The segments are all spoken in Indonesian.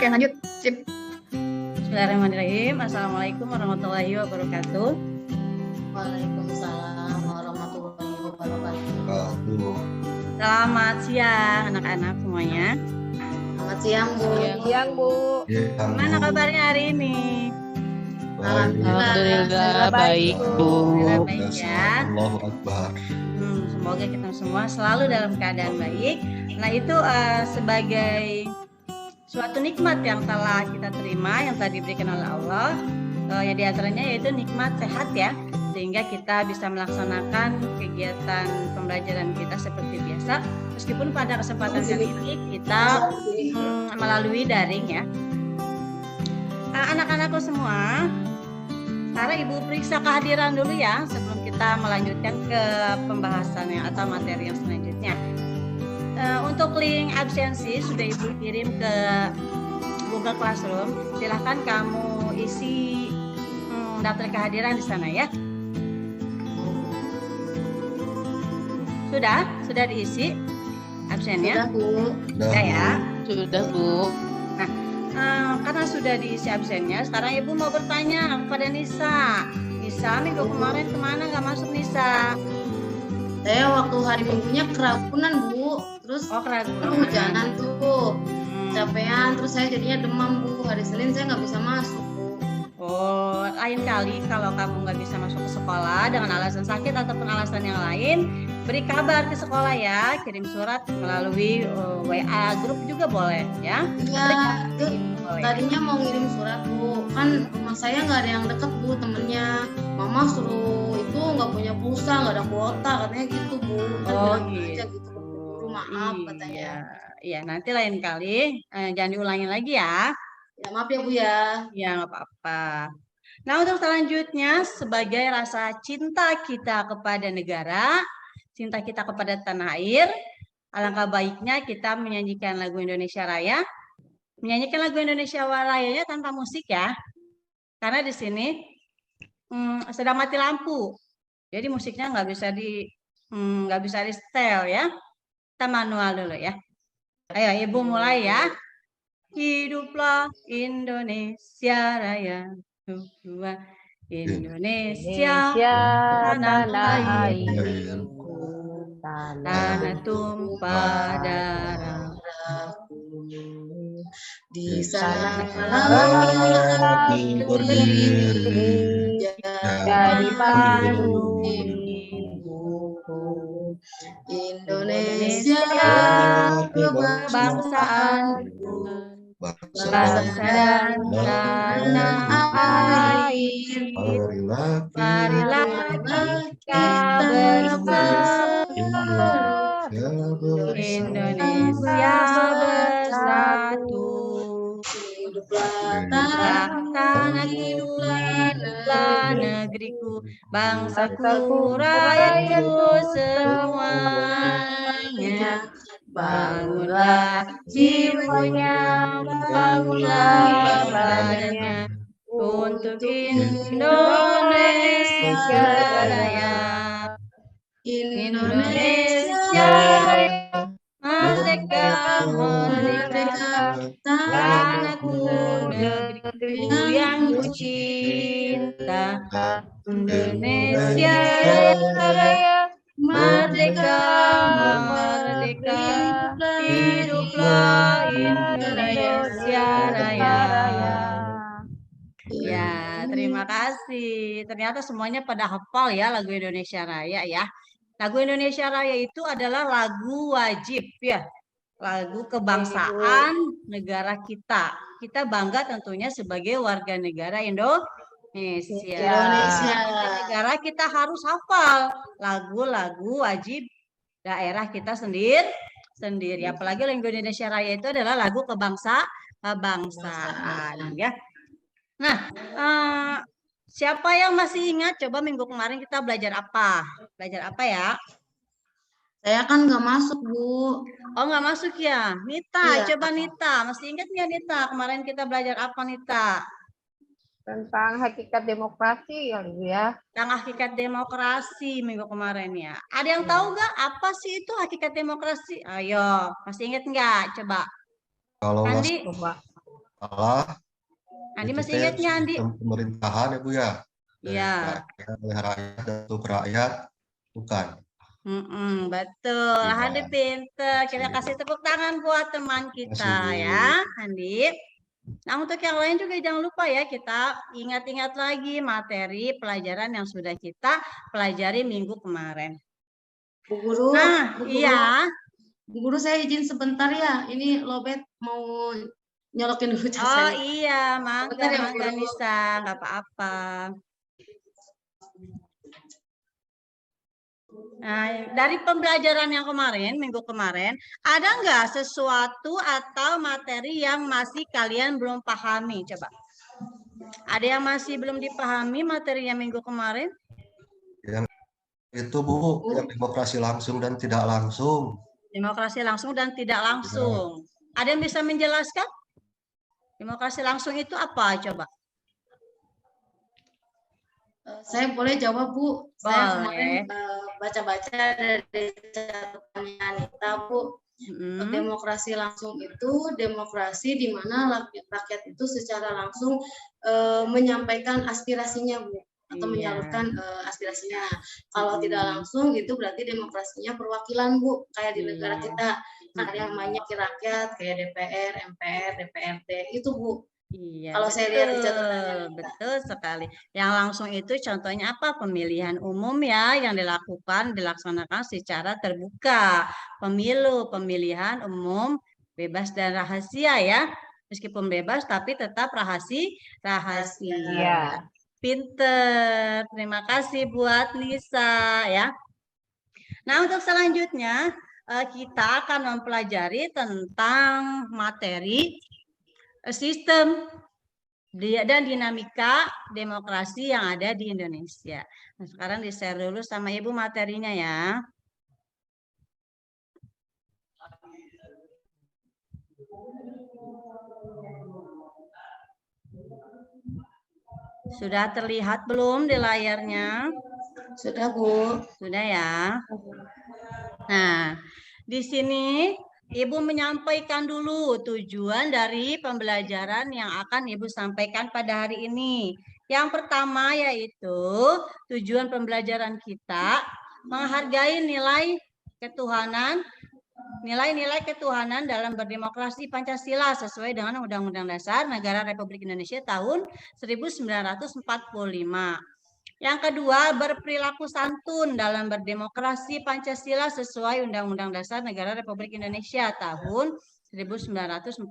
lanjut. Sip. Bismillahirrahmanirrahim. Assalamualaikum warahmatullahi wabarakatuh. Waalaikumsalam warahmatullahi wabarakatuh. Selamat siang anak-anak semuanya. Selamat siang, Bu. Siang, Bu. Gimana kabarnya hari ini? Alhamdulillah baik, Bu. Alhamdulillah baik ya. Allahu Akbar. Semoga kita semua selalu dalam keadaan baik. Nah itu sebagai suatu nikmat yang telah kita terima, yang telah diberikan oleh Allah. Yang diantaranya yaitu nikmat sehat ya, sehingga kita bisa melaksanakan kegiatan pembelajaran kita seperti biasa. Meskipun pada kesempatan kali ini kita melalui daring ya. Anak-anakku semua, sekarang Ibu periksa kehadiran dulu ya sebelum kita melanjutkan ke pembahasannya atau materi yang selanjutnya. Untuk link absensi sudah Ibu kirim ke Google Classroom. Silahkan kamu isi daftar kehadiran di sana ya. Sudah diisi absennya? Sudah, Bu. Sudah ya. Sudah, Bu. Karena sudah diisi absennya, sekarang Ibu mau bertanya kepada Nisa. Nisa, minggu kemarin kemana nggak masuk Nisa? Saya waktu hari Minggunya keracunan, Bu. Terus kehujanan tuh. Capean, terus saya jadinya demam, Bu. Hari Senin saya nggak bisa masuk, Bu. Oh, lain kali kalau kamu nggak bisa masuk ke sekolah dengan alasan sakit ataupun alasan yang lain, beri kabar ke sekolah ya, kirim surat melalui WA grup juga boleh ya. Iya, tadinya mau ngirim surat, Bu. Kan rumah saya nggak ada yang deket, Bu, temennya. Mama suruh itu nggak punya pulsa, nggak ada kuota, katanya gitu, Bu. Oh gitu. Aja gitu ke guru, maaf katanya. Iya, nanti lain kali jangan diulangin lagi ya. Ya maaf ya, Bu ya. Ya nggak apa-apa. Nah untuk selanjutnya sebagai rasa cinta kita kepada negara, cinta kita kepada tanah air, alangkah baiknya kita menyanyikan lagu Indonesia Raya. Menyanyikan lagu Indonesia Rayanya tanpa musik ya, karena di sini sedang mati lampu, jadi musiknya nggak bisa di setel ya. Kita manual dulu ya. Ayo Ibu mulai ya. Hiduplah Indonesia Raya, Indonesia tanah airku, tanah tumpah darahku. Di sana berdiri dari payung ibuku, Indonesia kebangsaanku, bangsa dan tanah air. Marilah kita bersama, Indonesia bersatu. Hiduplah tanahku, hiduplah negeriku, bangsaku, rakyatku semuanya. Bangunlah jiwanya, bangunlah badannya untuk Indonesia Raya. Indonesia Raya, merdeka, merdeka, tanahku, negeriku yang kucinta. Indonesia Raya, merdeka, merdeka, hiduplah Indonesia Raya. Ya, terima kasih. Ternyata semuanya pada hafal ya lagu Indonesia Raya ya. Lagu Indonesia Raya itu adalah lagu wajib ya. Lagu kebangsaan negara kita. Kita bangga tentunya sebagai warga negara Indonesia. Negara kita harus hafal lagu-lagu wajib daerah kita sendiri. Apalagi lagu Indonesia Raya itu adalah lagu kebangsaan ya. Nah, siapa yang masih ingat? Coba minggu kemarin kita belajar apa? Belajar apa ya? Saya kan nggak masuk, Bu. Oh, nggak masuk ya? Nita, Iya. coba Nita. Masih ingat nggak Nita? Kemarin kita belajar apa Nita? Tentang hakikat demokrasi ya. Tentang hakikat demokrasi minggu kemarin ya. Ada yang tahu nggak apa sih itu hakikat demokrasi? Ayo, masih ingat nggak? Coba. Kalau Andi? Coba. Salah. Andi Itu masih teh ingatnya Andi? sistem pemerintahan ya Bu ya. Dari Iya. rakyat, oleh rakyat dan untuk rakyat, bukan. Betul, Andi Iya. pinter. Kita kasih tepuk tangan buat teman Terima kasih, kita Bu. ya, Andi. Nah, untuk yang lain juga jangan lupa ya, kita ingat-ingat lagi materi pelajaran yang sudah kita pelajari minggu kemarin. Bu Guru, Nah, Bu Guru, iya. Bu Guru saya izin sebentar ya. Ini lobet mau nyolokin dulu Oh jasanya. iya, Bentar ya, Bu mangga Guru. Nisa, nggak apa-apa. Nah, dari pembelajaran yang kemarin, minggu kemarin, ada nggak sesuatu atau materi yang masih kalian belum pahami? Coba. Ada yang masih belum dipahami materinya minggu kemarin? Yang itu Bu, yang demokrasi langsung dan tidak langsung. Demokrasi langsung dan tidak langsung. Ada yang bisa menjelaskan? Demokrasi langsung itu apa? Coba. Saya boleh jawab Bu. Saya kemarin Boleh. baca-baca dari catatannya Anita Bu. Demokrasi langsung itu demokrasi di mana rakyat itu secara langsung menyampaikan aspirasinya Bu, atau menyalurkan aspirasinya. Kalau tidak langsung itu berarti demokrasinya perwakilan Bu, kayak di negara kita ada yang namanya rakyat kayak DPR, MPR, DPRD itu Bu. Iya, Kalau betul, saya lihat di catatannya betul sekali. Yang langsung itu contohnya apa? Pemilihan umum ya yang dilaksanakan secara terbuka. Pemilu, pemilihan umum bebas dan rahasia ya. Meskipun bebas tapi tetap rahasia. Iya. Pinter. Terima kasih buat Nisa ya. Nah, untuk selanjutnya kita akan mempelajari tentang materi sistem dan dinamika demokrasi yang ada di Indonesia. Nah, sekarang di-share dulu sama Ibu materinya ya. Sudah terlihat belum di layarnya? Sudah Bu. Sudah ya. Nah, di sini Ibu menyampaikan dulu tujuan dari pembelajaran yang akan Ibu sampaikan pada hari ini. Yang pertama yaitu tujuan pembelajaran kita menghargai nilai-nilai ketuhanan dalam berdemokrasi Pancasila sesuai dengan Undang-Undang Dasar Negara Republik Indonesia tahun 1945. Yang kedua, berperilaku santun dalam berdemokrasi Pancasila sesuai Undang-Undang Dasar Negara Republik Indonesia tahun 1945.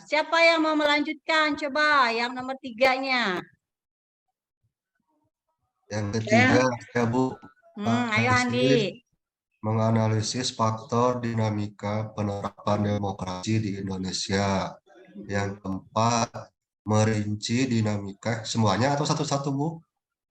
Siapa yang mau melanjutkan? Coba yang nomor 3-nya. Yang ketiga, ya Bu, Ayo Andi. menganalisis faktor dinamika penerapan demokrasi di Indonesia. Yang keempat, merinci dinamika semuanya atau satu-satu Bu?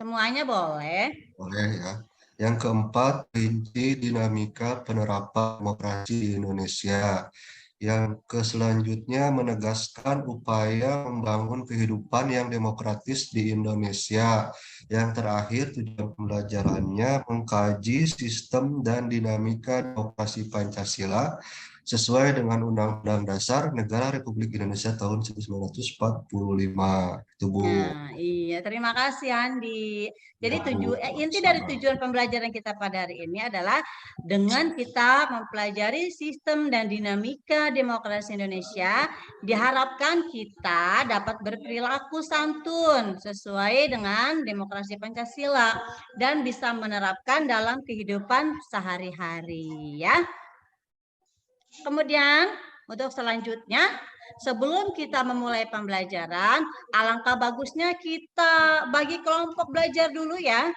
Semuanya boleh. Boleh ya. Yang keempat, rinci dinamika penerapan demokrasi di Indonesia. Yang selanjutnya menegaskan upaya membangun kehidupan yang demokratis di Indonesia. Yang terakhir, tujuan pembelajarannya mengkaji sistem dan dinamika demokrasi Pancasila sesuai dengan Undang-Undang Dasar Negara Republik Indonesia tahun 1945. Itu Bu. Nah, iya, terima kasih Andi. Jadi Ya, inti dari tujuan pembelajaran kita pada hari ini adalah dengan kita mempelajari sistem dan dinamika demokrasi Indonesia, diharapkan kita dapat berperilaku santun sesuai dengan demokrasi Pancasila dan bisa menerapkan dalam kehidupan sehari-hari ya. Kemudian untuk selanjutnya, sebelum kita memulai pembelajaran, alangkah bagusnya kita bagi kelompok belajar dulu ya.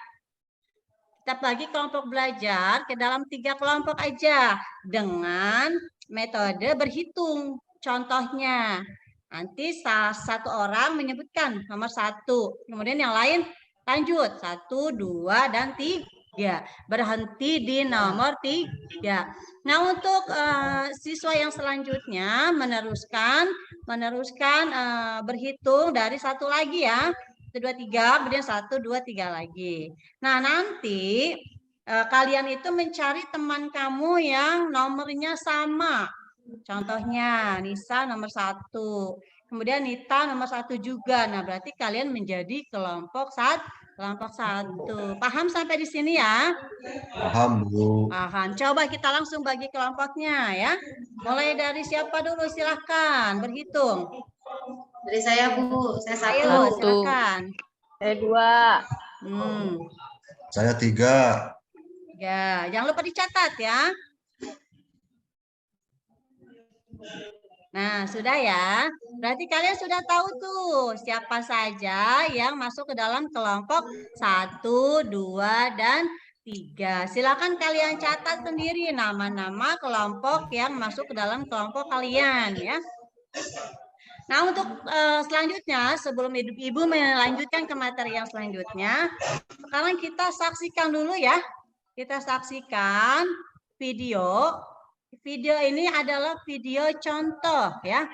Kita bagi kelompok belajar ke dalam 3 kelompok aja dengan metode berhitung. Contohnya, nanti satu orang menyebutkan nomor 1, kemudian yang lain lanjut 1, 2, dan 3. Berhenti di nomor 3. Nah, untuk siswa yang selanjutnya meneruskan berhitung dari 1 lagi ya. 1, 2, 3, kemudian 1, 2, 3 lagi. Nah, nanti kalian itu mencari teman kamu yang nomornya sama Contohnya, Nisa nomor 1. Kemudian Nita nomor 1 juga. Nah, berarti kalian menjadi kelompok satu. Paham sampai di sini ya? Paham, Bu. Paham. Coba kita langsung bagi kelompoknya ya. Mulai dari siapa dulu? Silahkan berhitung. Dari saya Bu, saya Ayo, 1. silakan. Saya 2. Saya 3. Ya, jangan lupa dicatat ya. Nah, sudah ya. Berarti kalian sudah tahu tuh siapa saja yang masuk ke dalam kelompok 1, 2, dan 3. Silakan kalian catat sendiri nama-nama kelompok yang masuk ke dalam kelompok kalian ya. Nah, untuk selanjutnya, sebelum Ibu melanjutkan ke materi yang selanjutnya, sekarang kita saksikan dulu ya. Kita saksikan video. Video ini adalah video contoh ya.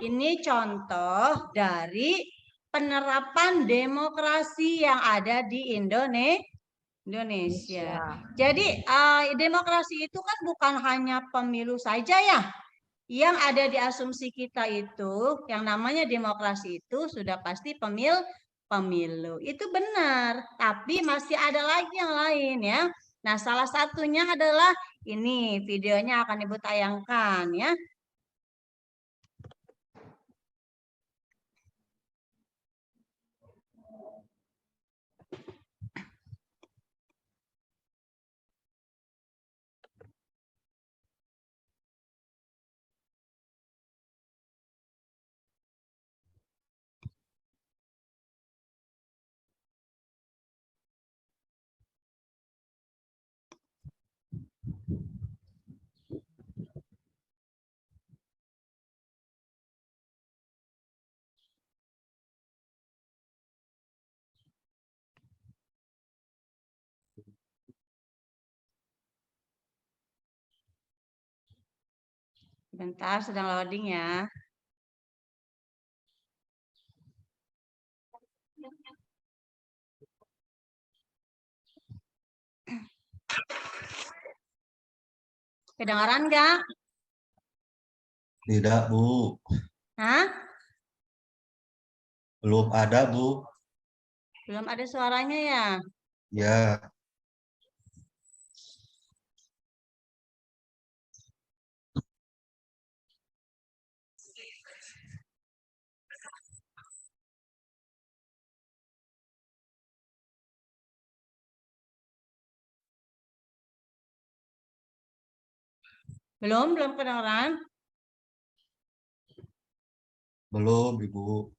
Ini contoh dari penerapan demokrasi yang ada di Indonesia. Jadi demokrasi itu kan bukan hanya pemilu saja ya. Yang ada di asumsi kita itu, yang namanya demokrasi itu sudah pasti pemilu. Itu benar, tapi masih ada lagi yang lain ya. Nah, salah satunya adalah ini, videonya akan Ibu tayangkan ya. Bentar, sedang loading ya. Kedengaran nggak? Tidak, Bu. Hah? Belum ada, Bu. Belum ada suaranya ya? Ya. Belum kedengaran? Belum, Ibu.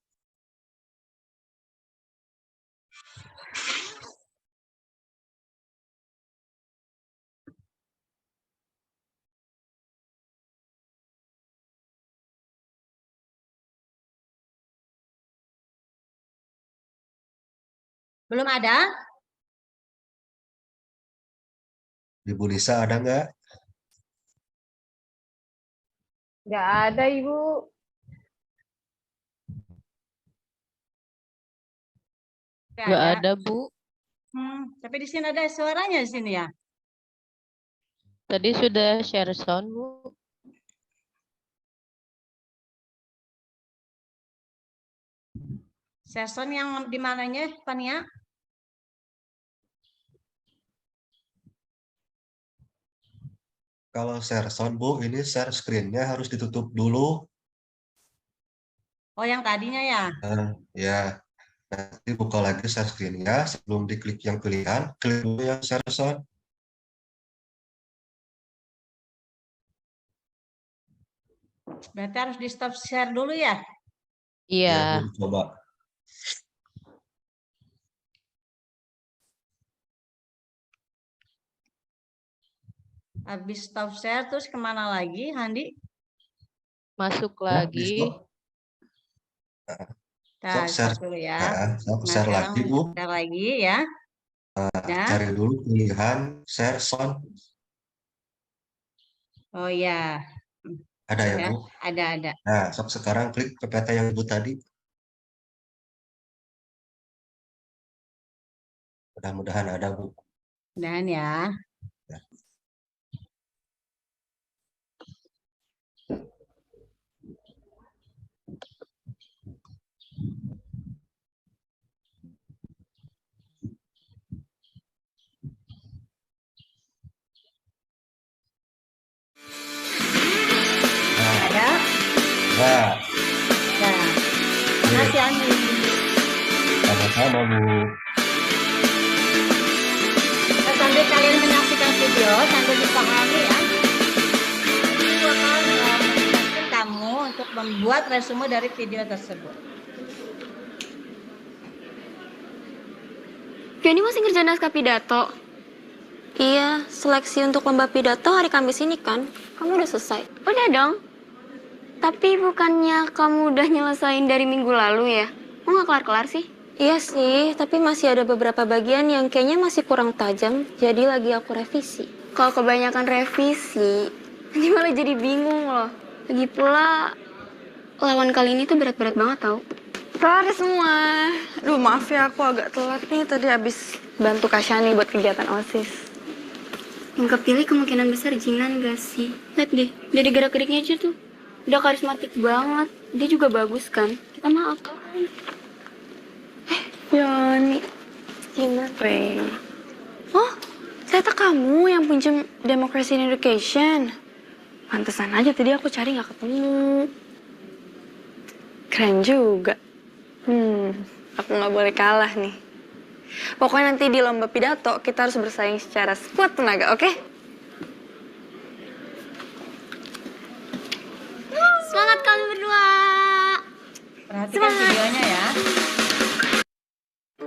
Belum ada? Ibu Lisa ada nggak? Nggak ada, Ibu. Nggak ada, Bu. Tapi di sini ada suaranya di sini ya. Tadi sudah share sound, Bu. Session yang di mananya, Fania? Kalau share sound, Bu, ini share screen-nya harus ditutup dulu. Oh, yang tadinya ya? Ya. Nanti buka lagi share screen-nya. Sebelum diklik yang pilihan, klik dulu yang share sound. Berarti harus di stop share dulu ya? Iya. Ya, Bu, coba. Habis stop share terus kemana lagi, Handi? Masuk Ya, lagi. di-stop. Nah, share. stop dulu ya. Stop Nah, share sekarang lagi, Bu. share lagi ya. Nah. Cari dulu pilihan share sound. Oh ya. Ada ya, Bu? Ada. Nah, sekarang klik ke peta yang Ibu tadi. Mudah-mudahan ada, Bu. Dan ya. Sama-sama, Bu. Sambil kalian menyaksikan video, sambil dipahami ya. Ibu akan membantu kamu untuk membuat resume dari video tersebut. Fioni masih ngerjain naskah pidato. Iya, seleksi untuk lomba pidato hari Kamis ini kan? Kamu udah selesai? Udah dong. Tapi bukannya kamu udah nyelesain dari minggu lalu ya? Kok nggak kelar-kelar sih? Iya sih, tapi masih ada beberapa bagian yang kayaknya masih kurang tajam, jadi lagi aku revisi. Kalau kebanyakan revisi, nanti malah jadi bingung loh. Lagi pula, lawan kali ini tuh berat-berat banget tau. Kelar semua. Duh, maaf ya aku agak telat nih. Tadi habis bantu Kasyani buat kegiatan OSIS. Yang kepilih kemungkinan besar Jinan gak sih? Lihat deh, dari gerak-geriknya aja tuh. Udah karismatik banget. Dia juga bagus kan? Kita maaf. Fioni. Jinan. Oh, ternyata kamu yang pinjam Democracy in Education. Pantesan aja tadi aku cari nggak ketemu. Keren juga. Aku nggak boleh kalah nih. Pokoknya nanti di lomba pidato kita harus bersaing secara sekuat tenaga, oke? Semangat kalian berdua. Perhatikan videonya ya.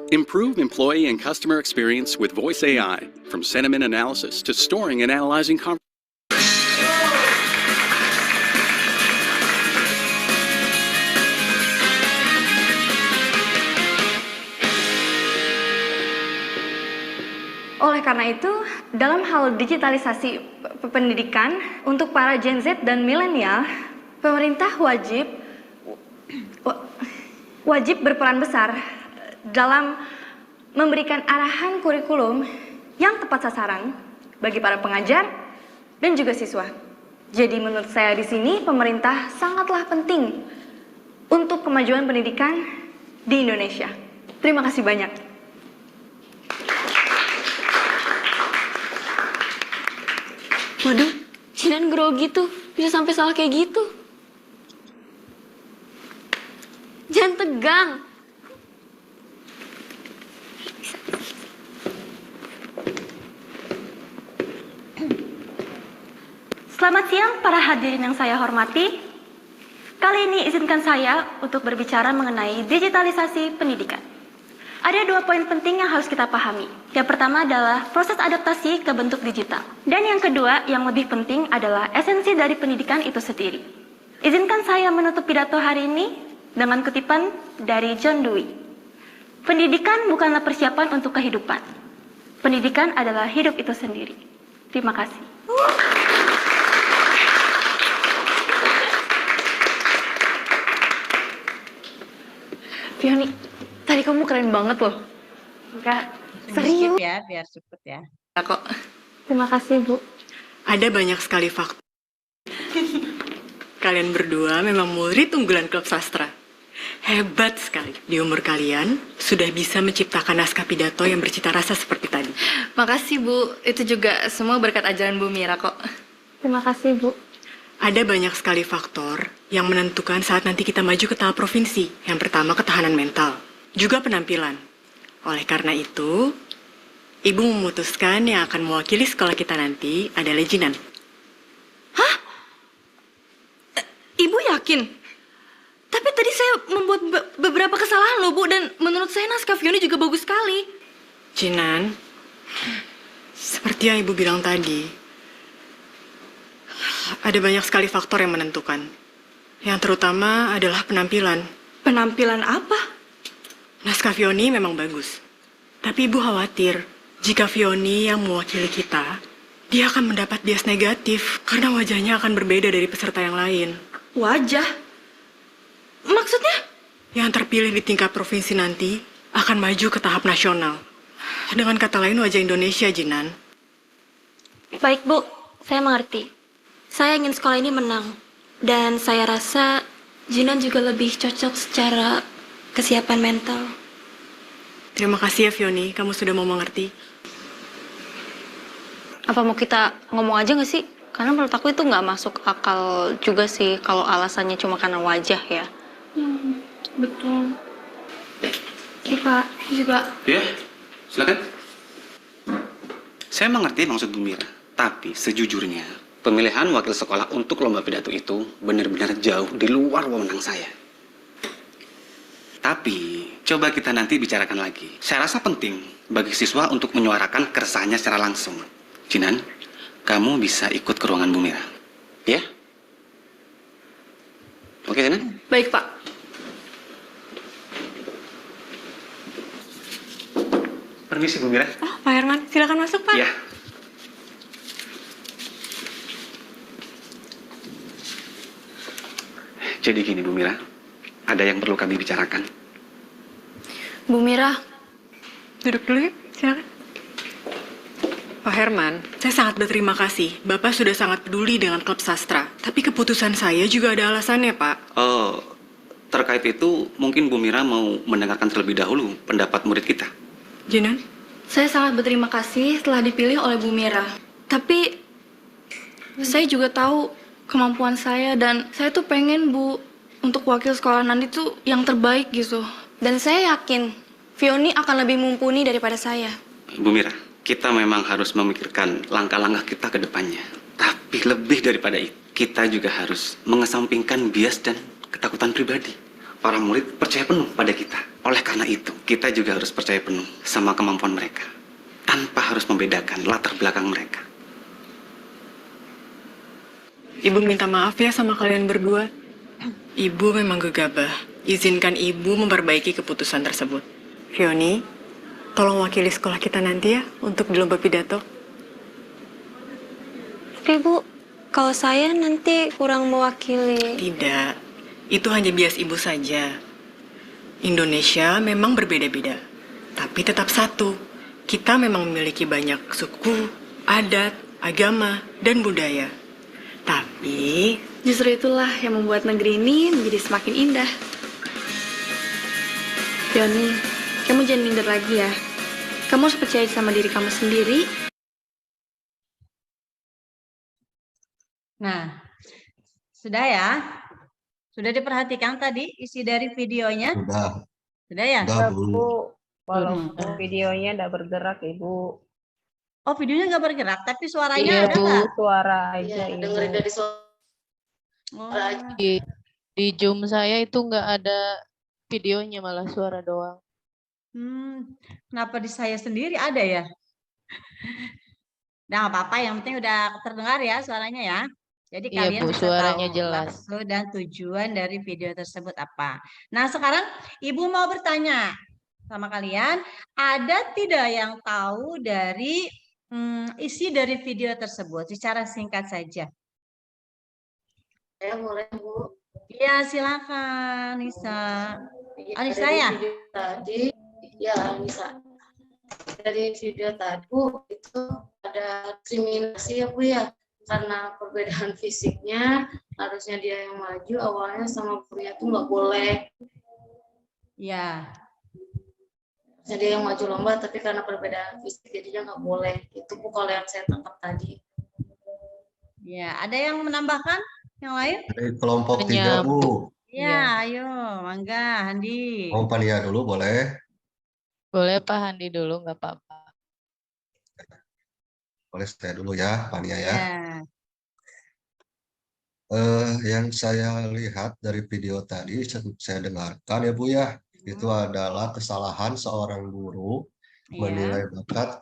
Improve employee and customer experience with Voice AI, from sentiment analysis to storing and analyzing conversations. Oleh karena itu, dalam hal digitalisasi pendidikan untuk para Gen Z dan milenial, pemerintah wajib berperan besar dalam memberikan arahan kurikulum yang tepat sasaran bagi para pengajar dan juga siswa. Jadi menurut saya di sini pemerintah sangatlah penting untuk kemajuan pendidikan di Indonesia. Terima kasih banyak. Waduh, Jinan grogi tuh. Bisa sampai salah kayak gitu. Jangan tegang. Selamat siang para hadirin yang saya hormati. Kali ini izinkan saya untuk berbicara mengenai digitalisasi pendidikan. Ada 2 poin penting yang harus kita pahami. Yang pertama adalah proses adaptasi ke bentuk digital. Dan yang kedua, yang lebih penting adalah esensi dari pendidikan itu sendiri. Izinkan saya menutup pidato hari ini dengan kutipan dari John Dewey. Pendidikan bukanlah persiapan untuk kehidupan. Pendidikan adalah hidup itu sendiri. Terima kasih. Fioni, tadi kamu keren banget loh. Enggak, serius. Ya, biar cepet ya. Kok. Terima kasih, Bu. Ada banyak sekali fakta. Kalian berdua memang murid unggulan klub sastra. Hebat sekali. Di umur kalian sudah bisa menciptakan naskah pidato yang bercita rasa seperti tadi. Makasih, Bu. Itu juga semua berkat ajaran Bu Mira kok. Terima kasih, Bu. Ada banyak sekali faktor yang menentukan saat nanti kita maju ke tahap provinsi. Yang pertama, ketahanan mental. Juga penampilan. Oleh karena itu, Ibu memutuskan yang akan mewakili sekolah kita nanti adalah Jinan. Hah? Ibu yakin? Tapi tadi saya membuat beberapa kesalahan loh, Bu. Dan menurut saya naskah Fioni juga bagus sekali. Jinan, seperti yang Ibu bilang tadi, ada banyak sekali faktor yang menentukan. Yang terutama adalah penampilan. Penampilan apa? Naskah Fioni memang bagus. Tapi Ibu khawatir, jika Fioni yang mewakili kita, dia akan mendapat bias negatif karena wajahnya akan berbeda dari peserta yang lain. Wajah? Maksudnya? Yang terpilih di tingkat provinsi nanti akan maju ke tahap nasional. Dengan kata lain, wajah Indonesia, Jinan. Baik, Bu. Saya mengerti. Saya ingin sekolah ini menang. Dan saya rasa Jinan juga lebih cocok secara kesiapan mental. Terima kasih ya, Fioni. Kamu sudah mau mengerti. Apa mau kita ngomong aja nggak sih? Karena menurut aku itu nggak masuk akal juga sih kalau alasannya cuma karena wajah ya. Betul. Iya, Pak. Iya, Pak. Ya, silakan. Saya mengerti maksud Bu Mira, tapi sejujurnya pemilihan wakil sekolah untuk lomba pidato itu benar-benar jauh di luar wewenang saya. Tapi, coba kita nanti bicarakan lagi. Saya rasa penting bagi siswa untuk menyuarakan keresahannya secara langsung. Jinan, kamu bisa ikut ke ruangan Bu Mira. Ya? Oke, Jinan? Baik, Pak. Permisi, Bu Mira. Oh, Pak Herman, silakan masuk, Pak. Ya. Jadi gini, Bu Mira. Ada yang perlu kami bicarakan. Bu Mira, Duduk dulu ya, silakan. Pak Herman, saya sangat berterima kasih. Bapak sudah sangat peduli dengan klub sastra. Tapi keputusan saya juga ada alasannya, Pak. Oh, terkait itu mungkin Bu Mira mau mendengarkan terlebih dahulu pendapat murid kita. Jinan? saya sangat berterima kasih telah dipilih oleh Bu Mira. Tapi, saya juga tahu kemampuan saya dan saya tuh pengen, Bu, untuk wakil sekolah nanti tuh yang terbaik gitu. Dan saya yakin Fioni akan lebih mumpuni daripada saya. Bu Mira, kita memang harus memikirkan langkah-langkah kita ke depannya. Tapi lebih daripada itu, kita juga harus mengesampingkan bias dan ketakutan pribadi. Para murid percaya penuh pada kita. Oleh karena itu, kita juga harus percaya penuh sama kemampuan mereka. Tanpa harus membedakan latar belakang mereka. Ibu minta maaf ya sama kalian berdua. Ibu memang gegabah. Izinkan ibu memperbaiki keputusan tersebut. Fioni, tolong wakili sekolah kita nanti ya untuk di lomba pidato. Tapi Bu, kalau saya nanti kurang mewakili. Tidak, itu hanya bias ibu saja. Indonesia memang berbeda-beda, tapi tetap satu. Kita memang memiliki banyak suku, adat, agama, dan budaya. Tapi Justru itulah yang membuat negeri ini menjadi semakin indah. Fioni, kamu jangan minder lagi ya. Kamu harus percaya sama diri kamu sendiri. Nah, sudah ya? Sudah diperhatikan tadi isi dari videonya? Sudah. Sudah ya? Sudah, Bu. Bu, walaupun videonya tidak bergerak, Ibu. Oh, videonya nggak bergerak, tapi suaranya Iya, ada Bu. nggak? Suara aja, Iya, Ibu. dengerin dari suara Oh, aja. Di Zoom saya itu nggak ada videonya, malah suara doang. kenapa di saya sendiri ada ya? Nah, nggak apa-apa, yang penting udah terdengar ya suaranya ya. Jadi Iya, kalian Bu, bisa suaranya tahu jelas. maksud dan tujuan dari video tersebut apa. Nah, sekarang Ibu mau bertanya sama kalian, ada tidak yang tahu dari isi dari video tersebut secara singkat saja? Saya boleh, Bu. Iya, silakan, Nisa. Iya, Anissa dari ya? video tadi, ya Anissa. Dari video tadi, Bu, itu ada diskriminasi ya, Bu ya. Karena perbedaan fisiknya, harusnya dia yang maju, awalnya sama punya tuh nggak boleh. Iya. Jadi yang maju lomba, tapi karena perbedaan fisik jadinya nggak boleh. Itu Bu kalau yang saya tangkap tadi. Ya, ada yang menambahkan? Yang lain? Dari kelompok Hanya 3, Bu. Ya, ayo, Mangga, Handi. Mau Pania dulu, boleh? Boleh Pak Handi dulu, nggak apa-apa. Boleh saya dulu ya, Pania ya. Ya. Yang saya lihat dari video tadi, saya dengarkan ya Bu ya, itu adalah kesalahan seorang guru menilai bakat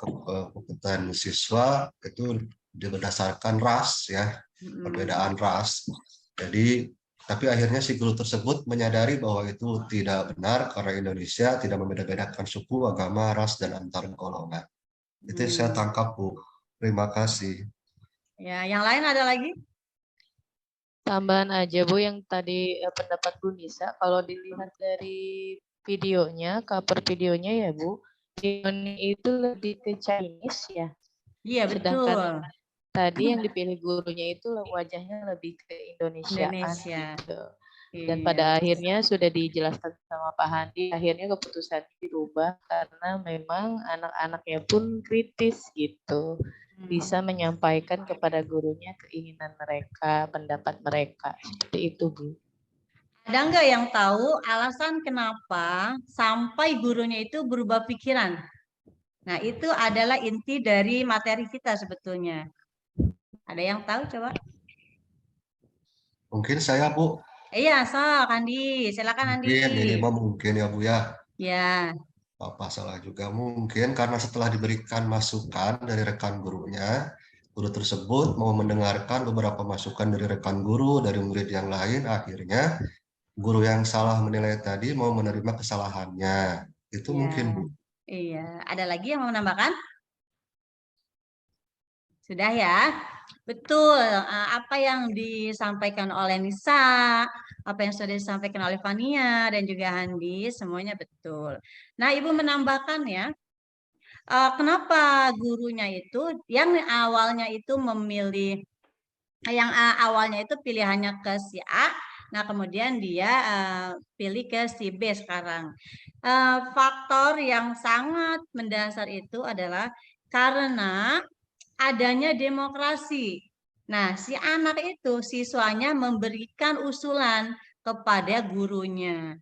kompetensi siswa itu berdasarkan ras ya, perbedaan ras. Jadi, tapi akhirnya si guru tersebut menyadari bahwa itu tidak benar karena Indonesia tidak membeda-bedakan suku, agama, ras, dan antar golongan. Itu yang saya tangkap Bu. Terima kasih. Ya, yang lain ada lagi? Tambahan aja Bu, yang tadi pendapat Bu Nisa, kalau dilihat dari videonya, cover videonya ya Bu, Fioni itu lebih ke Chinese ya. Iya, betul. Sedangkan tadi yang dipilih gurunya itu wajahnya lebih ke Indonesiaan Indonesia. gitu. Dan pada akhirnya sudah dijelaskan sama Pak Handi, akhirnya keputusannya dirubah karena memang anak-anaknya pun kritis gitu. Bisa menyampaikan kepada gurunya keinginan mereka, pendapat mereka. Seperti itu, Bu. Ada nggak yang tahu alasan kenapa sampai gurunya itu berubah pikiran? Nah, itu adalah inti dari materi kita sebetulnya. Ada yang tahu coba? Mungkin saya, Bu. Iya, sok Andi. Silakan Andi. Mungkin ini mah mungkin ya, Bu ya. Ya. Bapak salah juga mungkin karena setelah diberikan masukan dari rekan gurunya, guru tersebut mau mendengarkan beberapa masukan dari rekan guru, dari murid yang lain, akhirnya guru yang salah menilai tadi mau menerima kesalahannya. Itu Ya. mungkin, Bu. Iya. Ada lagi yang mau menambahkan? Sudah ya? Betul. Apa yang disampaikan oleh Nisa, apa yang sudah disampaikan oleh Fania dan juga Handi, semuanya betul. Nah, Ibu menambahkan ya, kenapa gurunya itu yang awalnya itu memilih, yang awalnya itu pilihannya ke si A, nah kemudian dia pilih ke si B sekarang. Faktor yang sangat mendasar itu adalah karena adanya demokrasi. Nah, si anak itu siswanya memberikan usulan kepada gurunya.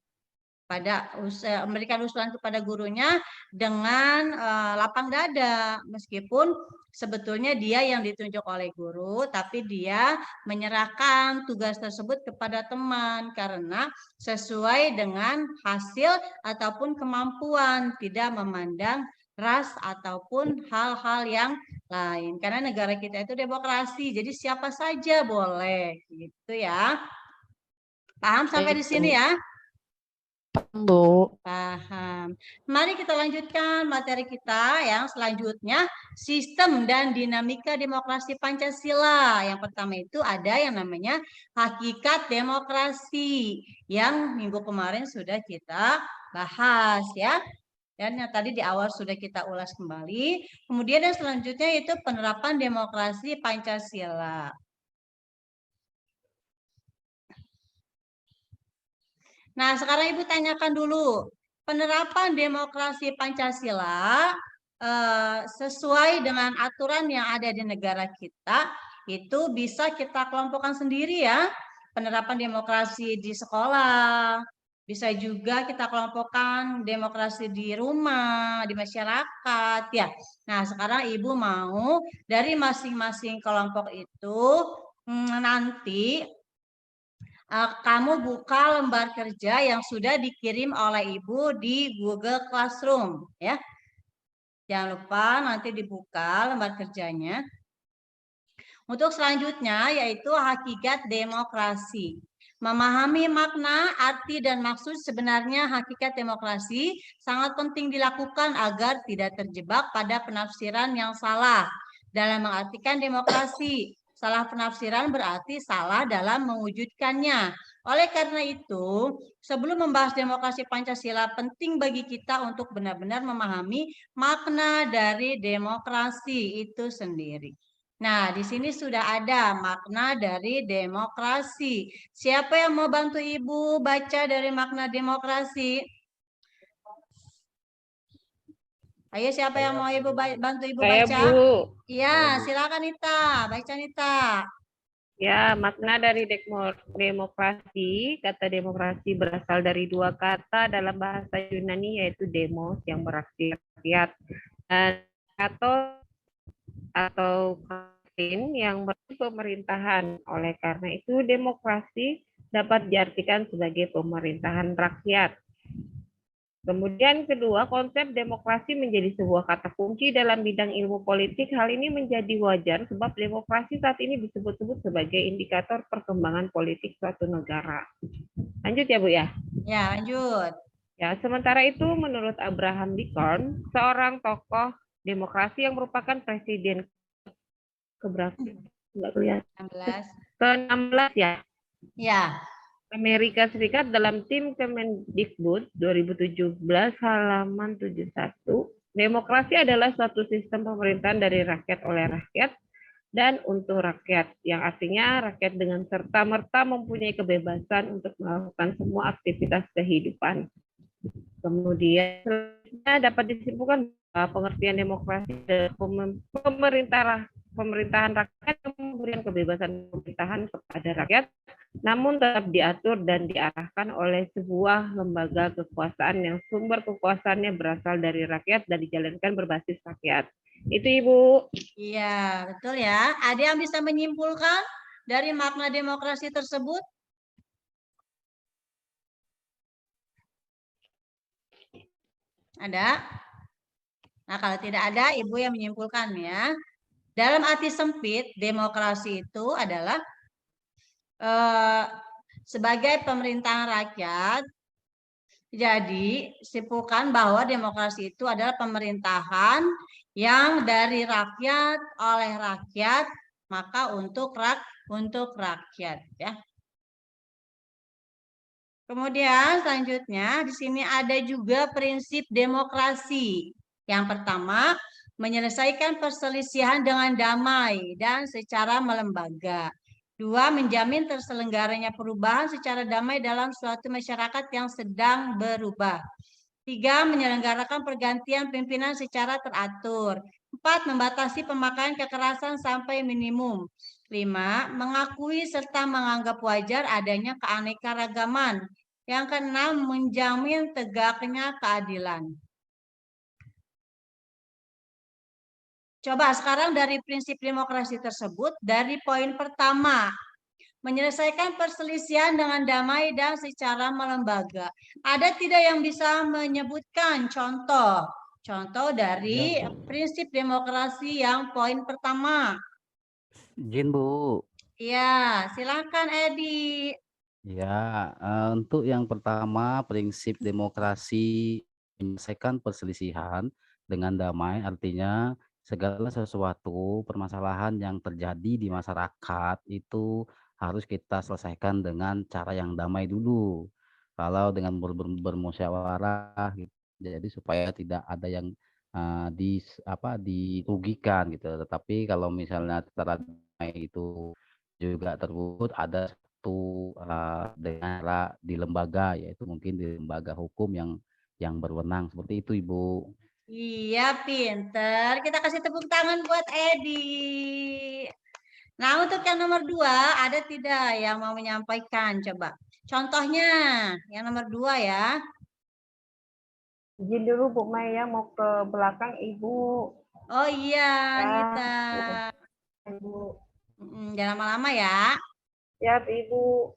Memberikan usulan kepada gurunya dengan lapang dada, meskipun sebetulnya dia yang ditunjuk oleh guru, tapi dia menyerahkan tugas tersebut kepada teman karena sesuai dengan hasil ataupun kemampuan, tidak memandang ras ataupun hal-hal yang lain. Karena negara kita itu demokrasi, jadi siapa saja boleh, gitu ya. Paham sampai di sini ya? Bu. Paham. Mari kita lanjutkan materi kita yang selanjutnya, sistem dan dinamika demokrasi Pancasila. Yang pertama itu ada yang namanya hakikat demokrasi yang minggu kemarin sudah kita bahas ya. Dan yang tadi di awal sudah kita ulas kembali. Kemudian yang selanjutnya itu penerapan demokrasi Pancasila. Nah, sekarang Ibu tanyakan dulu, penerapan demokrasi Pancasila sesuai dengan aturan yang ada di negara kita, itu bisa kita kelompokkan sendiri ya. Penerapan demokrasi di sekolah, bisa juga kita kelompokkan demokrasi di rumah, di masyarakat ya. Nah, sekarang Ibu mau dari masing-masing kelompok itu nanti kamu buka lembar kerja yang sudah dikirim oleh Ibu di Google Classroom ya. Jangan lupa nanti dibuka lembar kerjanya. Untuk selanjutnya yaitu hakikat demokrasi. Memahami makna, arti, dan maksud sebenarnya hakikat demokrasi sangat penting dilakukan agar tidak terjebak pada penafsiran yang salah dalam mengartikan demokrasi. Salah penafsiran berarti salah dalam mewujudkannya. Oleh karena itu, sebelum membahas demokrasi Pancasila, penting bagi kita untuk benar-benar memahami makna dari demokrasi itu sendiri. Nah, di sini sudah ada makna dari demokrasi. Siapa yang mau bantu Ibu baca dari makna demokrasi? Ayo, siapa yang mau Ibu bantu Ibu Saya, baca? Bu. Iya, silakan Nita. Baca Nita. Ya, makna dari demokrasi, kata demokrasi berasal dari dua kata dalam bahasa Yunani yaitu demos yang berarti rakyat dan atau katin yang berarti pemerintahan. Oleh karena itu demokrasi dapat diartikan sebagai pemerintahan rakyat. Kemudian kedua, konsep demokrasi menjadi sebuah kata kunci dalam bidang ilmu politik. Hal ini menjadi wajar sebab demokrasi saat ini disebut-sebut sebagai indikator perkembangan politik suatu negara. Lanjut ya Bu ya? Ya, lanjut. Ya, sementara itu menurut Abraham Lincoln, seorang tokoh demokrasi yang merupakan presiden keberapa? Enggak kelihatan. Ke-16 ya? Ya. Amerika Serikat dalam tim Kemendikbud 2017 halaman 71, demokrasi adalah suatu sistem pemerintahan dari rakyat oleh rakyat dan untuk rakyat, yang artinya rakyat dengan serta-merta mempunyai kebebasan untuk melakukan semua aktivitas kehidupan. Kemudian dapat disimpulkan bahwa pengertian demokrasi adalah pemerintahan rakyat yang memberikan kebebasan pemerintahan kepada rakyat namun tetap diatur dan diarahkan oleh sebuah lembaga kekuasaan yang sumber kekuasaannya berasal dari rakyat dan dijalankan berbasis rakyat. Itu Ibu. Iya, betul ya. Ada yang bisa menyimpulkan dari makna demokrasi tersebut? Ada? Nah, kalau tidak ada, Ibu yang menyimpulkan ya. Dalam arti sempit, demokrasi itu adalah sebagai pemerintahan rakyat. Jadi, simpulkan bahwa demokrasi itu adalah pemerintahan yang dari rakyat, oleh rakyat, maka untuk rakyat ya. Kemudian selanjutnya di sini ada juga prinsip demokrasi. Yang pertama, menyelesaikan perselisihan dengan damai dan secara melembaga. 2, menjamin terselenggaranya perubahan secara damai dalam suatu masyarakat yang sedang berubah. 3, menyelenggarakan pergantian pimpinan secara teratur. 4, membatasi pemakaian kekerasan sampai minimum. 5, mengakui serta menganggap wajar adanya keanekaragaman. Yang ke-6, menjamin tegaknya keadilan. Coba sekarang dari prinsip demokrasi tersebut, dari poin pertama, menyelesaikan perselisihan dengan damai dan secara melembaga. Ada tidak yang bisa menyebutkan contoh dari prinsip demokrasi yang poin pertama? Izin Bu. Iya, silakan Edi. Ya, untuk yang pertama prinsip demokrasi menyelesaikan perselisihan dengan damai, artinya segala sesuatu permasalahan yang terjadi di masyarakat itu harus kita selesaikan dengan cara yang damai dulu. Kalau dengan bermusyawarah, gitu. Jadi supaya tidak ada yang dirugikan gitu. Tetapi kalau misalnya cara damai itu juga terwujud, ada satu dengan cara di lembaga, yaitu mungkin di lembaga hukum yang berwenang, seperti itu Ibu. Iya, pinter. Kita kasih tepuk tangan buat Edi. Nah, untuk yang nomor 2, ada tidak yang mau menyampaikan? Coba. Contohnya, yang nomor 2 ya. Izin dulu Bu Maya mau ke belakang Ibu. Oh iya, Nita. Ibu. Jangan lama-lama ya. Siap Ibu.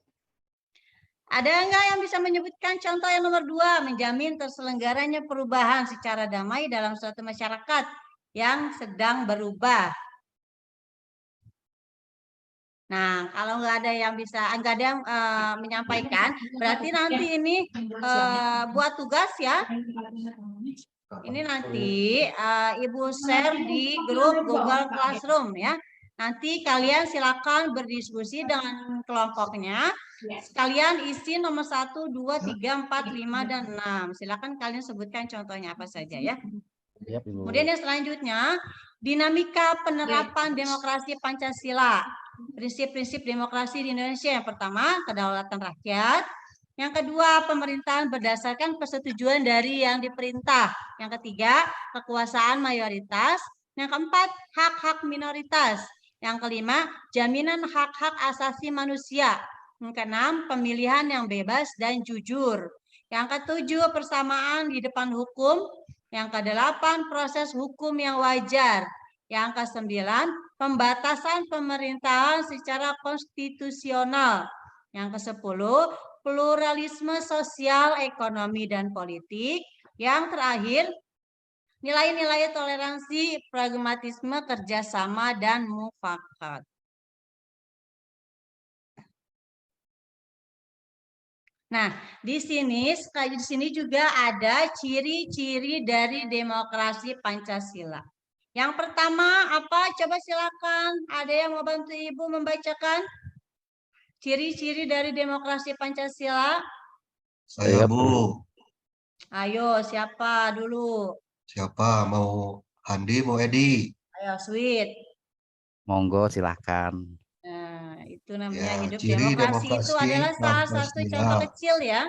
Ada enggak yang bisa menyebutkan contoh yang nomor 2, menjamin terselenggaranya perubahan secara damai dalam suatu masyarakat yang sedang berubah? Nah, kalau nggak ada yang bisa, nggak ada yang menyampaikan, berarti nanti ini buat tugas ya. Ini nanti Ibu share di grup Google Classroom ya. Nanti kalian silakan berdiskusi dengan kelompoknya. Kalian isi nomor 1, 2, 3, 4, 5, dan 6. Silakan kalian sebutkan contohnya apa saja ya. Kemudian yang selanjutnya, dinamika penerapan demokrasi Pancasila. Prinsip-prinsip demokrasi di Indonesia. Yang pertama, kedaulatan rakyat. Yang kedua, pemerintahan berdasarkan persetujuan dari yang diperintah. Yang ketiga, kekuasaan mayoritas. Yang keempat, hak-hak minoritas. Yang kelima, jaminan hak-hak asasi manusia. Yang keenam, pemilihan yang bebas dan jujur. Yang ketujuh, persamaan di depan hukum. Yang kedelapan, proses hukum yang wajar. Yang kesembilan, pembatasan pemerintahan secara konstitusional. Yang kesepuluh, pluralisme sosial, ekonomi, dan politik. Yang terakhir, nilai-nilai toleransi, pragmatisme, kerjasama, dan mufakat. Nah, di sini juga ada ciri-ciri dari demokrasi Pancasila. Yang pertama apa? Coba silakan. Ada yang mau bantu Ibu membacakan ciri-ciri dari demokrasi Pancasila? Saya Bu. Ayo, siapa dulu? Siapa? Mau Handi, mau Edi? Ayo, Sweet. Monggo silahkan. Nah, itu namanya Ya, hidup ciri demokrasi itu adalah salah satu Pancasila. contoh kecil ya.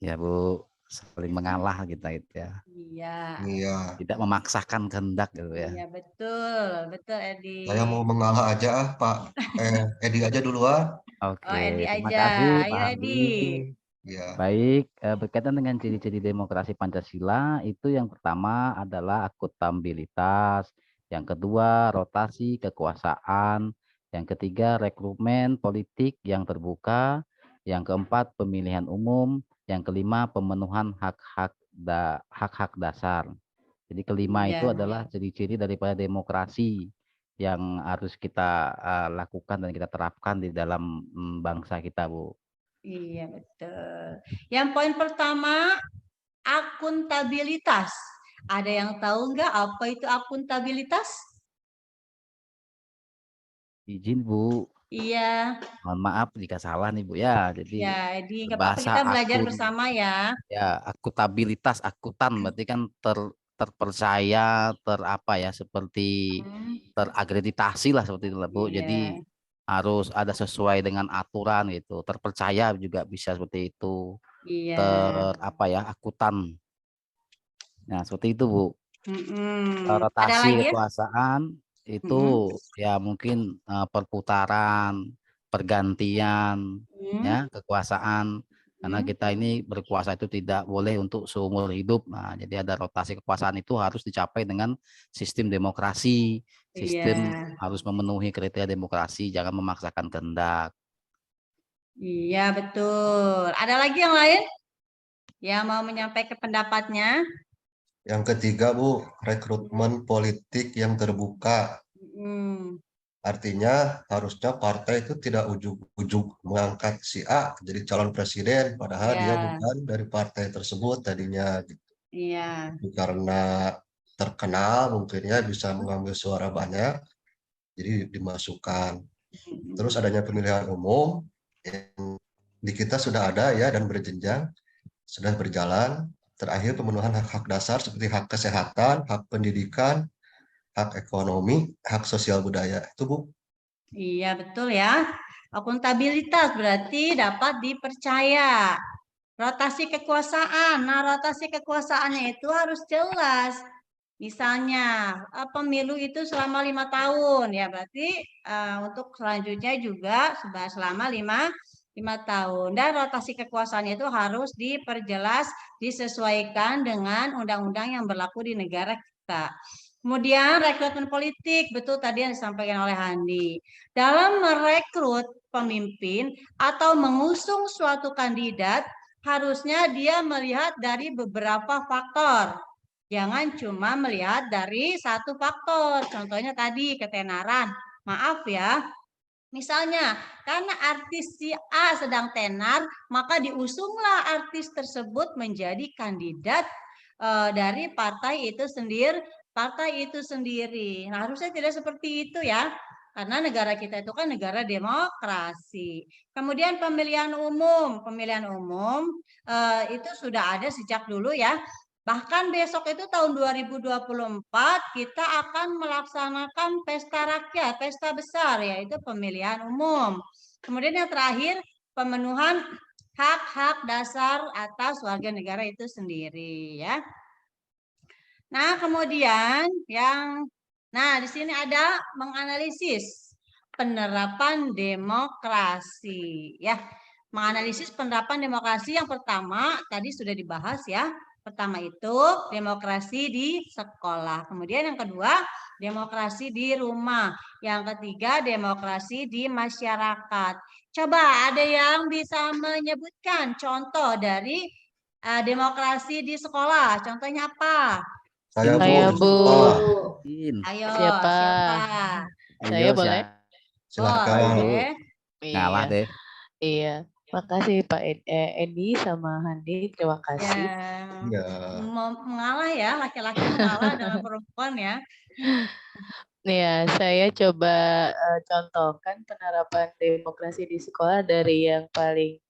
Ya Bu, saling mengalah kita itu ya. Iya. Iya. Tidak memaksakan kehendak gitu ya. Iya, betul, betul Edi. Saya mau mengalah aja Pak. Edi aja duluan. Oke, Edi terima aja. kasih Ayo Pak Edi. Andi. Ya, Baik, berkaitan dengan ciri-ciri demokrasi Pancasila, itu yang pertama adalah akuntabilitas, yang kedua rotasi kekuasaan, yang ketiga rekrutmen politik yang terbuka, yang keempat pemilihan umum, yang kelima pemenuhan hak-hak dasar. Jadi kelima itu Iya. adalah ciri-ciri daripada demokrasi yang harus kita lakukan dan kita terapkan di dalam bangsa kita, Bu. Iya, betul. Yang poin pertama, akuntabilitas. Ada yang tahu nggak apa itu akuntabilitas? Izin Bu, Iya, mohon maaf jika salah nih Bu ya. Jadi ya, nggak apa-apa bahasa kita belajar bersama ya. akuntabilitas, akutan berarti kan terpercaya, terapa ya, seperti terakreditasi lah seperti itu lah Bu. Jadi Iya, harus ada sesuai dengan aturan gitu, terpercaya juga bisa seperti itu. iya. Apa ya, akutan. Nah, seperti itu Bu. Ada Rotasi lagi? kekuasaan itu ya mungkin perputaran, pergantian ya kekuasaan, karena kita ini berkuasa itu tidak boleh untuk seumur hidup. Nah, jadi ada rotasi kekuasaan itu harus dicapai dengan sistem demokrasi. Sistem Iya, harus memenuhi kriteria demokrasi, jangan memaksakan kehendak. iya betul. Ada lagi yang lain yang mau menyampaikan pendapatnya? yang ketiga Bu, rekrutmen politik yang terbuka. Hmm, Artinya harusnya partai itu tidak ujug-ujug mengangkat si A jadi calon presiden, padahal dia ya, bukan dari partai tersebut tadinya. Gitu. iya. Karena terkenal mungkinnya bisa mengambil suara banyak, jadi dimasukkan. Terus adanya pemilihan umum yang di kita sudah ada ya dan berjenjang, sudah berjalan. Terakhir pemenuhan hak-hak dasar seperti hak kesehatan, hak pendidikan, hak ekonomi, hak sosial budaya. Itu Bu. Iya, betul ya. Akuntabilitas berarti dapat dipercaya. Rotasi kekuasaan. Nah, rotasi kekuasaannya itu harus jelas. Misalnya, pemilu itu selama 5 tahun. Ya, berarti untuk selanjutnya juga selama 5 tahun. Dan rotasi kekuasaannya itu harus diperjelas, disesuaikan dengan undang-undang yang berlaku di negara kita. Kemudian rekrutmen politik, betul tadi yang disampaikan oleh Handi. Dalam merekrut pemimpin atau mengusung suatu kandidat, harusnya dia melihat dari beberapa faktor. Jangan cuma melihat dari satu faktor. Contohnya tadi ketenaran. Maaf ya, misalnya karena artis si A sedang tenar, maka diusunglah artis tersebut menjadi kandidat dari partai itu sendiri. Nah, harusnya tidak seperti itu ya. Karena negara kita itu kan negara demokrasi. Kemudian pemilihan umum itu sudah ada sejak dulu ya. Bahkan besok itu tahun 2024 kita akan melaksanakan pesta rakyat, pesta besar yaitu pemilihan umum. Kemudian yang terakhir pemenuhan hak-hak dasar atas warga negara itu sendiri ya. Nah, kemudian di sini ada menganalisis penerapan demokrasi ya. Menganalisis penerapan demokrasi yang pertama tadi sudah dibahas ya. Pertama itu demokrasi di sekolah. Kemudian yang kedua demokrasi di rumah. Yang ketiga demokrasi di masyarakat. Coba ada yang bisa menyebutkan contoh dari demokrasi di sekolah. Contohnya apa? Saya Bu, Saya di Bu. sekolah. Ayo, Siapa? Saya Ayo, boleh? Silakan. Boleh. Ngalah Iya. deh. Iya. Makasih Pak Edi sama Handi. Terima kasih. Ya. Mengalah ya, laki-laki mengalah dengan perempuan ya. Ya, saya coba contohkan penerapan demokrasi di sekolah dari yang paling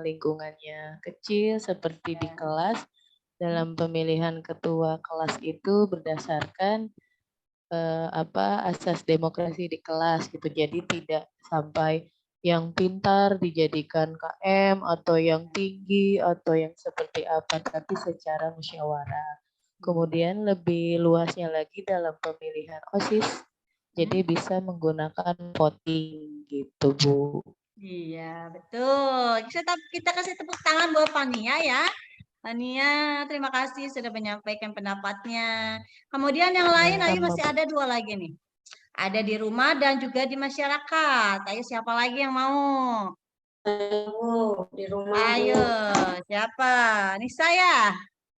lingkungannya kecil seperti di kelas. Dalam pemilihan ketua kelas itu berdasarkan asas demokrasi di kelas gitu. Jadi tidak sampai yang pintar dijadikan KM atau yang tinggi atau yang seperti apa, tapi secara musyawarah. Kemudian lebih luasnya lagi dalam pemilihan OSIS, jadi bisa menggunakan voting gitu Bu. Iya, betul. Kita kasih tepuk tangan buat Fania ya. Fania, terima kasih sudah menyampaikan pendapatnya. Kemudian yang lain, ayo masih ada 2 lagi nih. Ada di rumah dan juga di masyarakat. Ayo siapa lagi yang mau? Bu, di rumah, Ayo, Bu. siapa? Nisa ya?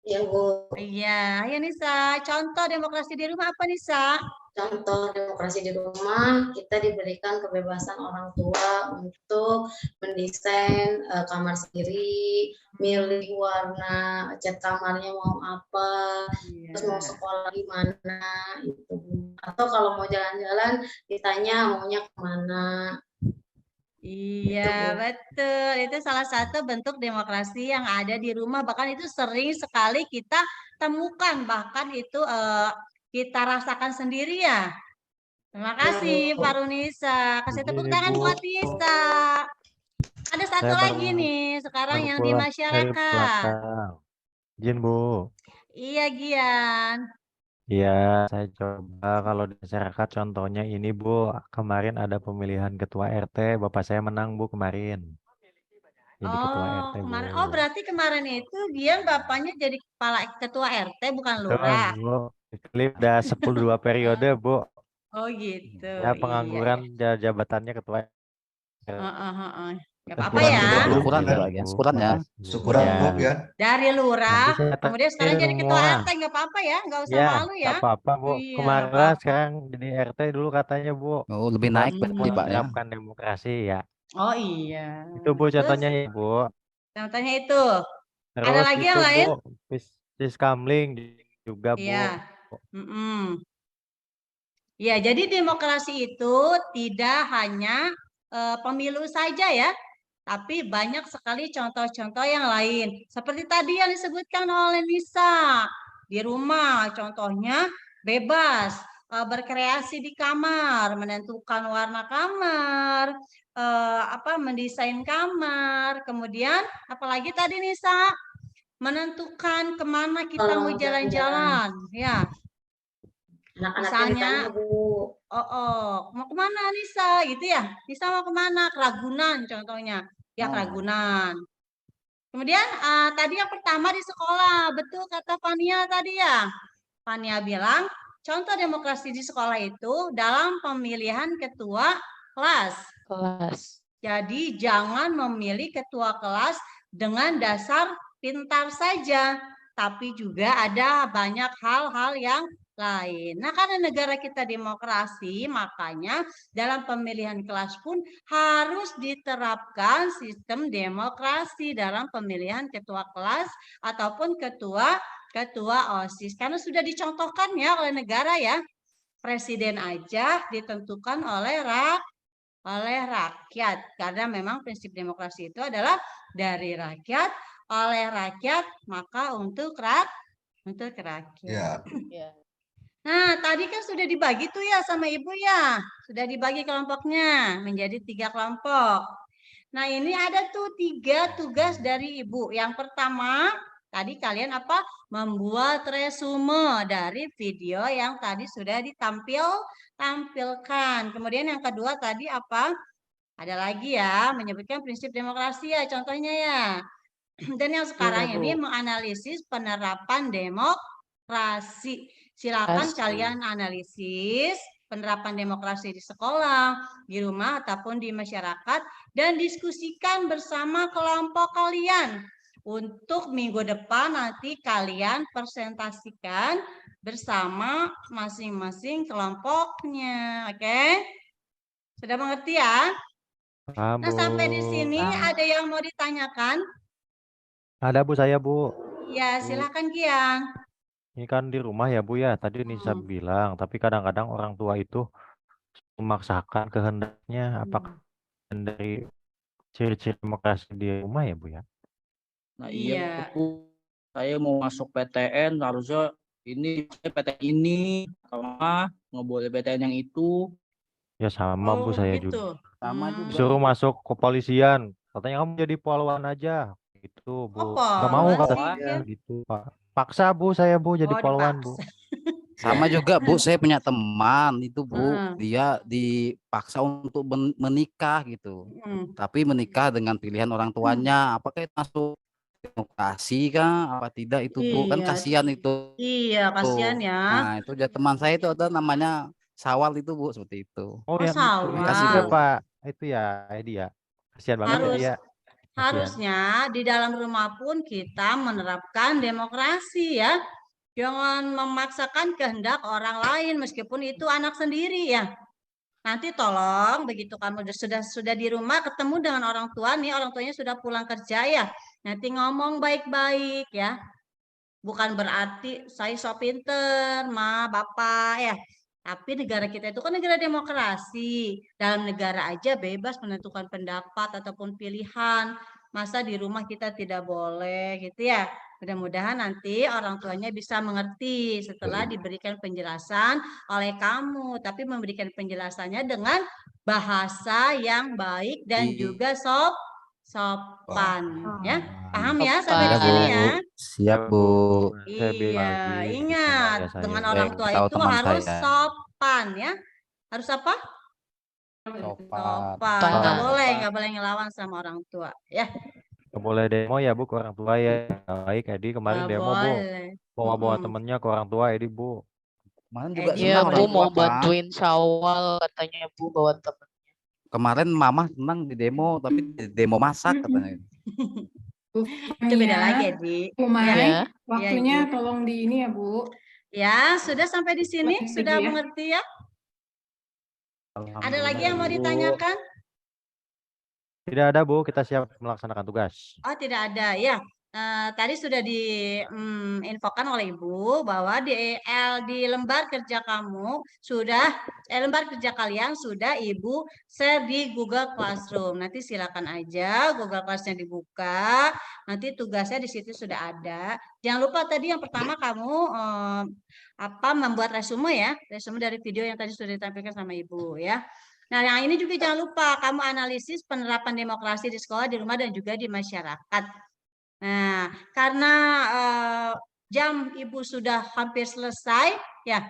Iya, Bu. Iya, ayo Nisa. Contoh demokrasi di rumah apa Nisa? Contoh demokrasi di rumah, kita diberikan kebebasan orang tua untuk mendesain kamar sendiri, milih warna cat kamarnya mau apa, terus mau sekolah di mana, itu. Atau kalau mau jalan-jalan ditanya maunya kemana. Iya, betul. Itu salah satu bentuk demokrasi yang ada di rumah. Bahkan itu sering sekali kita temukan. Bahkan itu kita rasakan sendiri ya. Terima kasih, Pak Runisa. Kasih tepuk tangan buat Nisa. Ada satu lagi nih, sekarang yang di masyarakat. Izin, Bu. Iya, Gian. Iya, saya coba kalau di masyarakat contohnya ini, Bu. Kemarin ada pemilihan ketua RT, Bapak saya menang, Bu, kemarin. Jadi ketua RT, Bu. Kemarin. Oh, berarti kemarin itu Gian bapaknya jadi ketua RT, bukan Betul, lurah. Bu. Klip udah 10 periode, Bu. Oh, gitu. Ya, pengangguran jabatannya ketua Gak apa-apa ya. Syukuran ya, Pak, ya. Syukuran ya. Syukuran, Bu, ya. Dari lurah, Nanti saya kemudian sekarang jadi ketua semua. RT, nggak apa-apa ya, nggak usah Ya, malu ya. nggak apa-apa, Bu. Iya, Kemarin nggak apa-apa. sekarang jadi RT dulu katanya, Bu. Oh, lebih naik berarti, Pak, ya. Menerapkan demokrasi ya. Oh iya. Itu, Bu, contohnya ya, Bu. Contohnya itu. Ada Terus lagi itu, yang lain? Bu, Fiskamling juga, Bu. Iya. Ya, jadi demokrasi itu tidak hanya pemilu saja ya, tapi banyak sekali contoh-contoh yang lain. Seperti tadi yang disebutkan oleh Nisa. Di rumah contohnya bebas berkreasi di kamar, menentukan warna kamar, mendesain kamar. Kemudian apalagi tadi Nisa? Menentukan kemana kita mau jalan-jalan. Ya. Misalnya, mau kemana Nisa gitu ya? Nisa mau kemana? Ke Ragunan contohnya. Ya, ke Ragunan. Kemudian tadi yang pertama di sekolah, betul kata Fania tadi ya. Fania bilang, contoh demokrasi di sekolah itu dalam pemilihan ketua kelas. Jadi jangan memilih ketua kelas dengan dasar pintar saja, tapi juga ada banyak hal-hal yang lain. Nah, karena negara kita demokrasi, makanya dalam pemilihan kelas pun harus diterapkan sistem demokrasi dalam pemilihan ketua kelas ataupun ketua OSIS. Karena sudah dicontohkan ya oleh negara ya. Presiden aja ditentukan oleh rakyat. Karena memang prinsip demokrasi itu adalah dari rakyat, oleh rakyat, maka untuk rakyat. Ya. Nah, tadi kan sudah dibagi tuh ya sama Ibu ya. Sudah dibagi kelompoknya menjadi 3 kelompok. Nah, ini ada tuh 3 tugas dari Ibu. Yang pertama, tadi kalian apa? Membuat resume dari video yang tadi sudah ditampilkan. Kemudian yang kedua tadi apa? Ada lagi ya, menyebutkan prinsip demokrasi ya, contohnya ya. Dan yang sekarang ini menganalisis penerapan demokrasi. Silakan kalian analisis penerapan demokrasi di sekolah, di rumah, ataupun di masyarakat, dan diskusikan bersama kelompok kalian. Untuk minggu depan nanti kalian presentasikan bersama masing-masing kelompoknya. Oke? Sudah mengerti ya? Nah, sampai di sini ada yang mau ditanyakan? Ada, Bu, saya, Bu. Ya, silakan Gian. Ini kan di rumah ya, Bu, ya. Tadi Nisa bilang, tapi kadang-kadang orang tua itu memaksakan kehendaknya. Apakah dari ciri-ciri demokrasi di rumah ya, Bu, ya? Nah, iya, Bu. Saya mau masuk PTN, harusnya ini PTN ini, sama nggak boleh PTN yang itu. Ya sama, Bu, saya juga. Sama juga. Disuruh masuk kepolisian, katanya kamu jadi polwan aja, gitu, Bu. Nggak mau katanya, gitu, Pak. Paksa, Bu, saya, Bu, jadi polwan, Bu. Sama juga Bu, saya punya teman itu Bu, Heeh. dia dipaksa untuk menikah gitu. Tapi menikah dengan pilihan orang tuanya, apakah itu masuk demokrasi kah? Apa tidak itu Bu? Kan Iya, kasihan itu. iya kasihan ya. Nah, itu dia teman saya itu ada namanya Sawal itu Bu, seperti itu. Oh, Oh, yang itu Makasih juga Bu. Pak. Itu ya, Edi ya. Kasihan banget ya Harus dia. Kasihan. harusnya di dalam rumah pun kita menerapkan demokrasi ya. Jangan memaksakan kehendak orang lain meskipun itu anak sendiri ya. Nanti tolong begitu kamu sudah di rumah ketemu dengan orang tua nih, orang tuanya sudah pulang kerja ya. Nanti ngomong baik-baik ya. Bukan berarti saya so pinter, ma, bapak ya. Tapi negara kita itu kan negara demokrasi. Dalam negara aja bebas menentukan pendapat ataupun pilihan. Masa di rumah kita tidak boleh gitu ya. Mudah-mudahan nanti orang tuanya bisa mengerti setelah diberikan penjelasan oleh kamu. Tapi memberikan penjelasannya dengan bahasa yang baik dan juga sopan. Ya, paham ya sampai di sini ya? Siap Bu. Iya, ingat dengan orang tua Tahu itu teman harus saya. sopan ya. Harus apa? Sopan. Nggak boleh ngelawan sama orang tua ya. Nggak boleh demo ya Bu ke orang tua ya. Baik Edi kemarin Nggak demo Bu. boleh. Bawa temennya ke orang tua Edi Bu. Kemarin juga Iya senang Bu orang tua mau Pak. bantuin Syawal katanya Bu bawa temen. Kemarin Mama senang di demo, tapi di demo masak katanya. Itu beda lagi ya, Di. Bu Mai, Ya. waktunya Iya, Di. tolong di ini ya Bu. Ya, sudah sampai di sini, Buat sudah video ya. mengerti ya? Ada lagi yang mau ditanyakan? Tidak ada Bu, kita siap melaksanakan tugas. Oh, tidak ada ya. Tadi sudah diinfokan oleh Ibu bahwa di lembar kerja kamu lembar kerja kalian sudah Ibu share di Google Classroom. Nanti silakan aja Google Classnya dibuka. Nanti tugasnya di situ sudah ada. Jangan lupa tadi yang pertama kamu membuat resume ya, resume dari video yang tadi sudah ditampilkan sama Ibu ya. Nah, yang ini juga jangan lupa kamu analisis penerapan demokrasi di sekolah, di rumah dan juga di masyarakat. Nah, karena jam Ibu sudah hampir selesai, ya.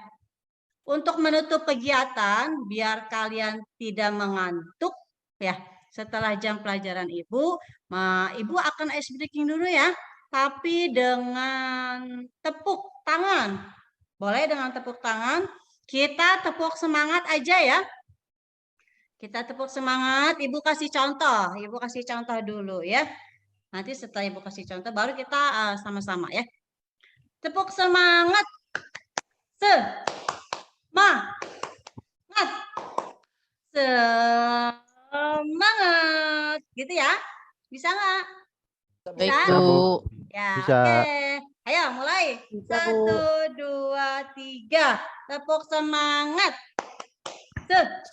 Untuk menutup kegiatan, biar kalian tidak mengantuk, ya. Setelah jam pelajaran Ibu, Ibu akan ice breaking dulu ya. Tapi dengan tepuk tangan. Boleh dengan tepuk tangan. Kita tepuk semangat aja ya. Kita tepuk semangat. Ibu kasih contoh. Ibu kasih contoh dulu ya. Nanti setelah Ibu kasih contoh, baru kita sama-sama ya. Tepuk semangat. Semangat. Gitu ya. Bisa nggak? Bisa? Bu. Ya, Bisa. oke. Ayo mulai. 1, 2, 3. Tepuk semangat. Semangat.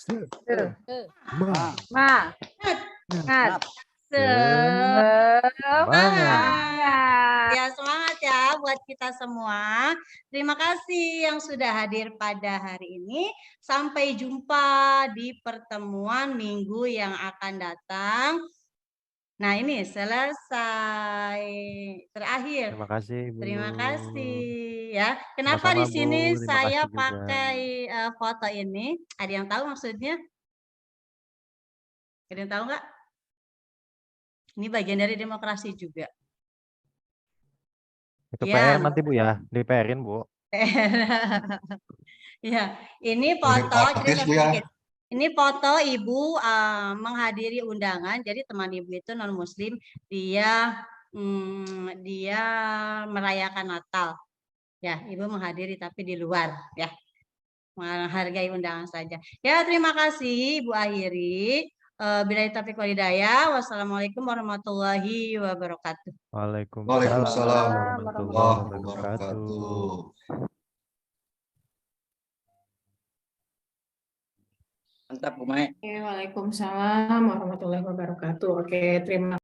Ya, semangat ya buat kita semua. Terima kasih yang sudah hadir pada hari ini. Sampai jumpa di pertemuan minggu yang akan datang. Nah, ini selesai. Terakhir. Terima kasih Bu. Terima kasih ya. Kenapa Sama-sama, di sini Bu. Terima saya kasih juga. pakai foto ini? Ada yang tahu maksudnya? Ada yang tahu nggak? Ini bagian dari demokrasi juga. Itu Ya. PR nanti Bu ya, di PR-in Bu. Ya, ini foto praktis, cerita Bu, ya. sedikit. Ini foto Ibu menghadiri undangan. Jadi teman Ibu itu non Muslim, dia merayakan Natal. Ya, Ibu menghadiri tapi di luar ya. Menghargai undangan saja. Ya, terima kasih Ibu akhiri. Billahi taufiq wal hidayah. Wassalamualaikum warahmatullahi wabarakatuh. Waalaikumsalam warahmatullahi wabarakatuh. Mantap Bu Mai. Waalaikumsalam warahmatullahi wabarakatuh. Oke, terima